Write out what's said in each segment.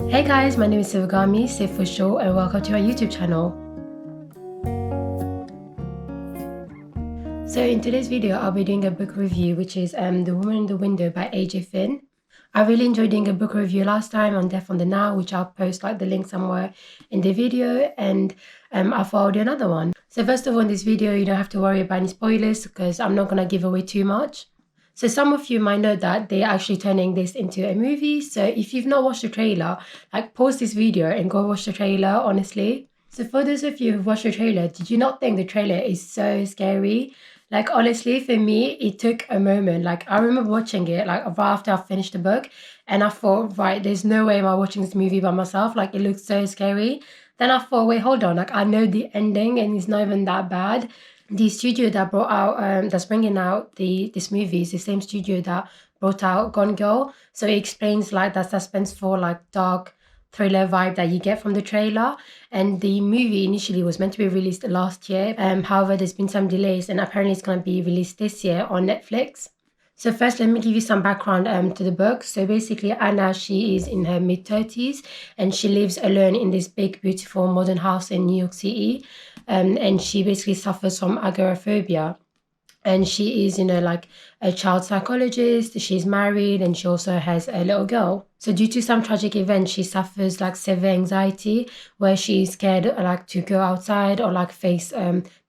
Hey guys, my name is Sivagamy, Siv for short, and welcome to our YouTube channel. So in today's video, I'll be doing a book review, which is The Woman in the Window by a.j.finn. I really enjoyed doing a book review last time on Death on the Nile, which I'll post like the link somewhere in the video, and I thought I'll do another one. So first of all, in this video, you don't have to worry about any spoilers because I'm not going to give away too much. So some of you might know that they're actually turning this into a movie. So if you've not watched the trailer, like pause this video and go watch the trailer, honestly. So for those of you who've watched the trailer, did you not think the trailer is so scary? Like honestly, for me, it took a moment. Like I remember watching it like right after I finished the book, and I thought, right, there's no way am I watching this movie by myself. Like it looks so scary. Then I thought, wait, hold on. Like I know the ending, and it's not even that bad. The studio that brought out that's bringing out this movie is the same studio that brought out Gone Girl. So it explains like that suspenseful, like dark thriller vibe that you get from the trailer. And the movie initially was meant to be released last year. However, there's been some delays, and apparently it's going to be released this year on Netflix. So first, let me give you some background to the book. So basically, Anna, she is in her mid-30s, and she lives alone in this big, beautiful modern house in New York City. And she basically suffers from agoraphobia. And she is, like a child psychologist. She's married, and she also has a little girl. So due to some tragic event, she suffers like severe anxiety, where she's scared like to go outside or like face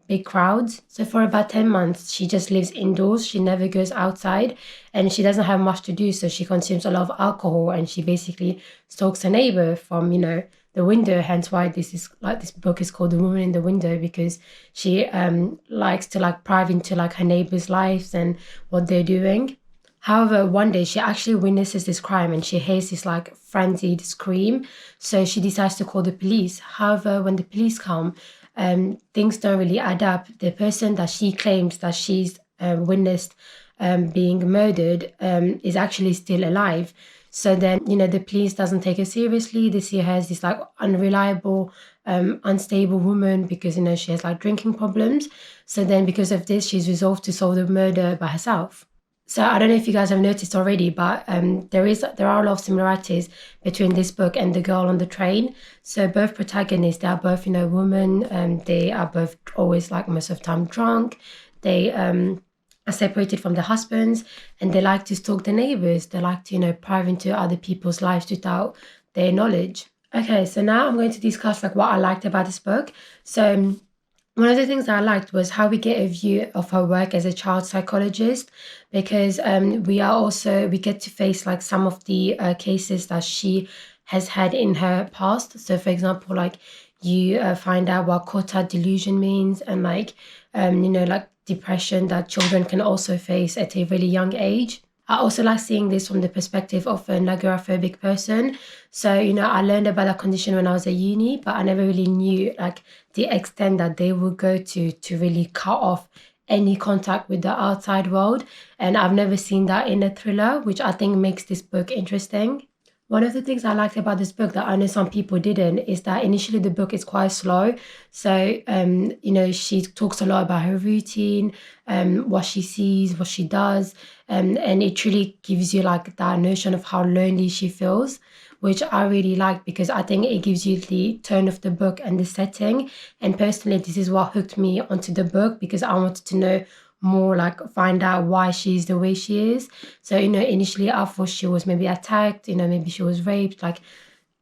big crowds. So for about 10 months, she just lives indoors. She never goes outside, and she doesn't have much to do. So she consumes a lot of alcohol, and she basically stalks her neighbor from, the window. Hence why this book is called The Woman in the Window, because she likes to like pry into like her neighbors' lives and what they're doing. However, one day she actually witnesses this crime, and she hears this like frenzied scream. So she decides to call the police. However, when the police come, things don't really add up. The person that she claims that she's witnessed being murdered is actually still alive. So then, the police doesn't take her seriously. They see her as this like unreliable, unstable woman because, she has like drinking problems. So then because of this, she's resolved to solve the murder by herself. So I don't know if you guys have noticed already, but there are a lot of similarities between this book and The Girl on the Train. So both protagonists, they are both, women. They are both always like most of the time drunk. They are separated from their husbands, and they like to stalk the neighbors. They like to, pry into other people's lives without their knowledge. Okay, so now I'm going to discuss like what I liked about this book. So one of the things that I liked was how we get a view of her work as a child psychologist, because we get to face like some of the cases that she has had in her past. So for example, like you find out what quota delusion means, and like like depression that children can also face at a really young age. I also like seeing this from the perspective of an agoraphobic person. So, I learned about that condition when I was at uni, but I never really knew like the extent that they would go to really cut off any contact with the outside world. And I've never seen that in a thriller, which I think makes this book interesting. One of the things I liked about this book that I know some people didn't is that initially the book is quite slow. So, she talks a lot about her routine, what she sees, what she does, and it truly gives you like that notion of how lonely she feels, which I really like because I think it gives you the tone of the book and the setting. And personally, this is what hooked me onto the book because I wanted to know more, like find out why she's the way she is. So, initially I thought she was maybe attacked, maybe she was raped. Like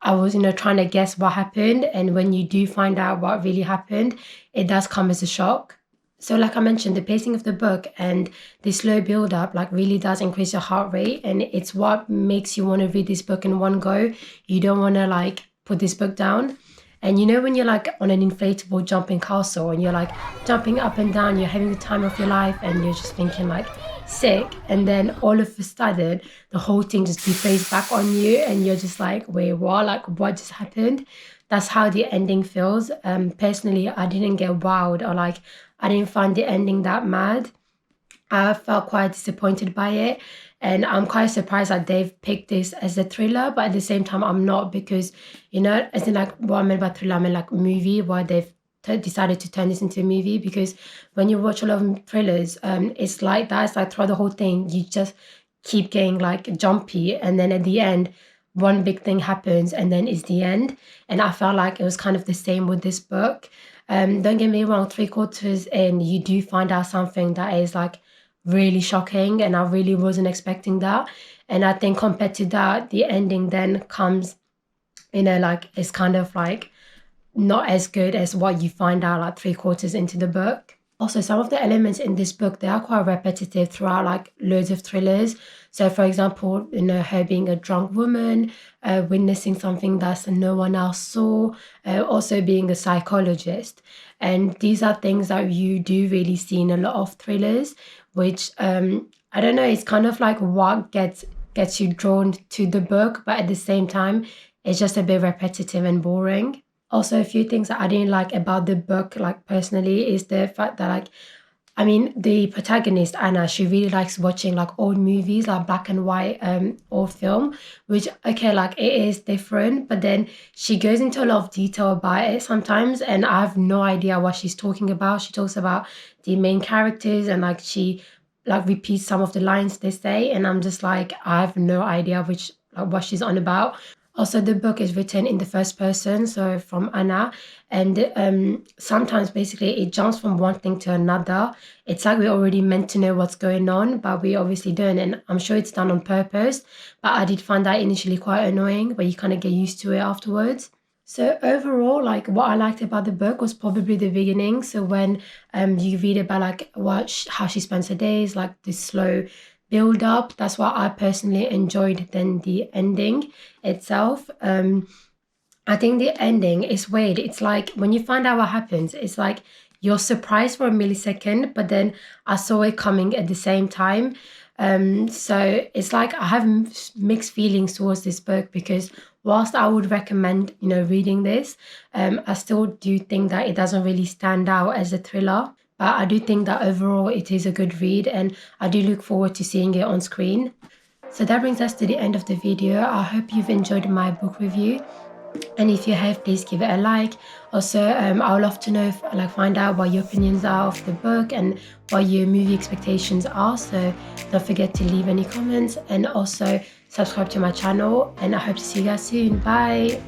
I was, trying to guess what happened. And when you do find out what really happened, it does come as a shock. So like I mentioned, the pacing of the book and the slow build up like really does increase your heart rate. And it's what makes you want to read this book in one go. You don't want to like put this book down. And when you're like on an inflatable jumping castle and you're like jumping up and down, you're having the time of your life and you're just thinking like sick. And then all of a sudden, the whole thing just deflates back on you and you're just like, wait, what? Like, what just happened? That's how the ending feels. Personally, I didn't get wowed or like, I didn't find the ending that mad. I felt quite disappointed by it. And I'm quite surprised that they've picked this as a thriller, but at the same time, I'm not because, as in like what I meant by thriller, I mean like movie, why they've decided to turn this into a movie. Because when you watch a lot of thrillers, it's like that. It's like throughout the whole thing, you just keep getting like jumpy. And then at the end, one big thing happens and then it's the end. And I felt like it was kind of the same with this book. Don't get me wrong, 3/4 in, you do find out something that is like really shocking, and I really wasn't expecting that. And I think compared to that, the ending then comes, like it's kind of like not as good as what you find out like 3/4 into the book. Also, some of the elements in this book, they are quite repetitive throughout like loads of thrillers. So for example, her being a drunk woman, witnessing something that no one else saw, also being a psychologist. And these are things that you do really see in a lot of thrillers, which I don't know, it's kind of like what gets you drawn to the book, but at the same time, it's just a bit repetitive and boring. Also, a few things that I didn't like about the book, like personally, is the fact that like, I mean, the protagonist Anna, she really likes watching like old movies, like black and white old film, which okay, like it is different, but then she goes into a lot of detail about it sometimes, and I have no idea what she's talking about. She talks about the main characters, and like she like repeats some of the lines they say, and I'm just like, I have no idea which like what she's on about. Also, the book is written in the first person, so from Anna, and sometimes basically it jumps from one thing to another. It's like we're already meant to know what's going on, but we obviously don't, and I'm sure it's done on purpose. But I did find that initially quite annoying, but you kind of get used to it afterwards. So overall, like what I liked about the book was probably the beginning. So when you read about like how she spends her days, like this slow build up, that's what I personally enjoyed. Then the ending itself, I think the ending is weird. It's like when you find out what happens, it's like you're surprised for a millisecond, but then I saw it coming at the same time. So it's like I have mixed feelings towards this book, because whilst I would recommend, reading this, I still do think that it doesn't really stand out as a thriller. But I do think that overall it is a good read, and I do look forward to seeing it on screen. So that brings us to the end of the video. I hope you've enjoyed my book review. And if you have, please give it a like. Also, I would love to know, find out what your opinions are of the book and what your movie expectations are. So don't forget to leave any comments, and also subscribe to my channel. And I hope to see you guys soon. Bye.